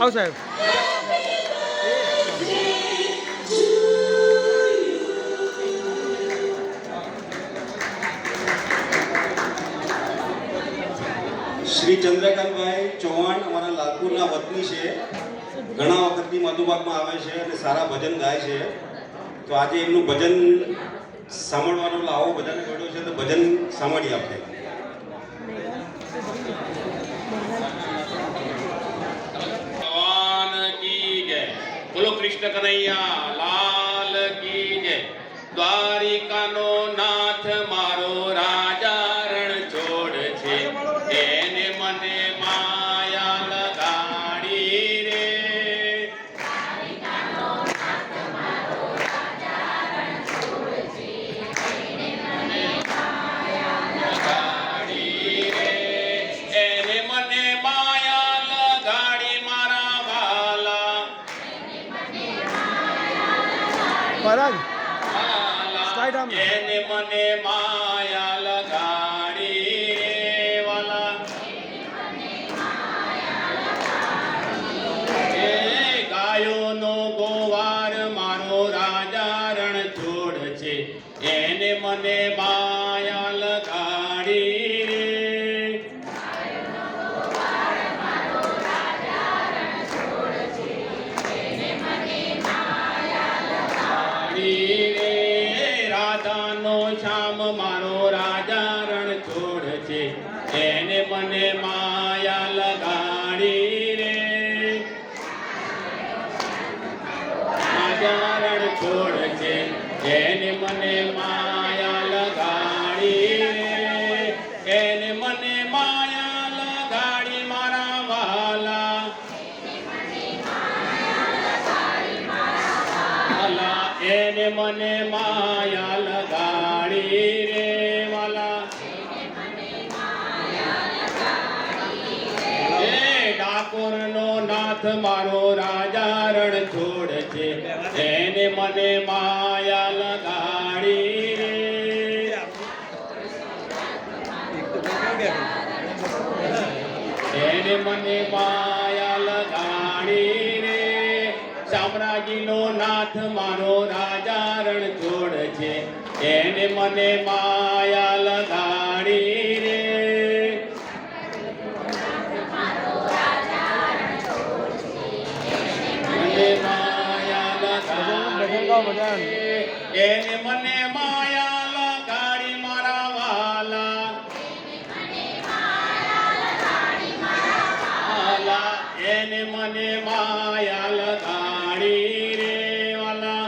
આવ સાહેબ. શ્રી ચંદ્રકાંતભાઈ ચૌહાણ અમારા લાલપુરના વતની છે. ઘણા વખતથી મધુબાગમાં આવે છે અને સારા ભજન ગાય છે. તો આજે એમનું ભજન સાંભળવાનો લાવો બધાને મળ્યો છે, તો ભજન સાંભળીએ આપણે. ભગવાન કી જય. બોલો કૃષ્ણ કનૈયા લાલ કી જય. દ્વારિકાનો નાથ મારો રાજા રણ છોડ છે, એને મને માયા લગાડી રે. લગાડી રે, એને મને માયા લગાડી મારા વાલા. પરાગ એને મને માયા લગાડી રે વાલા. એ ગાયોનો ગોવાર મારો રાજા રણ છોડ છે, એને મને માયા લગાડી રે. રે રાધાનો શ્યામ મારો રાજા રણ છોડ છે, એને મને માયા લગાડી રે. રાજા રણ છોડ છે, એને મને માયા લગાડી રે. એને મને માયા લગાડી મારા વાલા. એને મને માયા લગાડી રે વાલા. એ ડાકોરનો નાથ મારો રાજા રણ છોડ છે, એને મને માયા લગાડી રે. એને મને માયા લગાડી રે. શામળાજીનો નાથ મારો રાજા રણ છોડ છે, એને મને માયા લગાડી રે. મને માયા લગાડી, એને મને માયા લગાડી મારા વાલા. એને મને માયા લગાડી રે વાલા.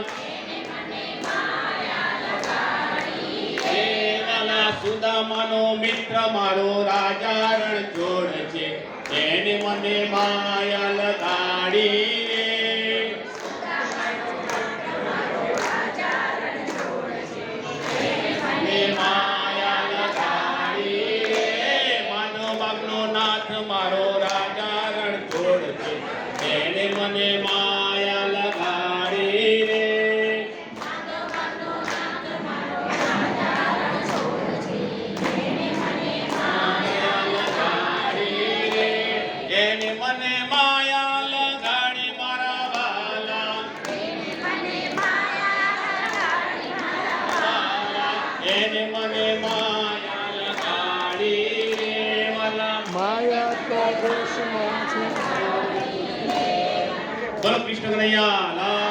એ વાલા સુદામાનો મિત્ર મારો રાજા રણ છોડ છે, એને મને માયા લગાડી રે. મને માયા લગાડી રે. માનવબાગનો નાથ મારો રાજા રણ છોડ છે, એને મને માયા લગાડી રે. માયા લગાડી રે. એને મને માયા લગાડી મારા વાલા. એને મને માયા લગાડી રે વાલા. માયા તો દેશમાં છે. બોલો કૃષ્ણ કનૈયા લાલ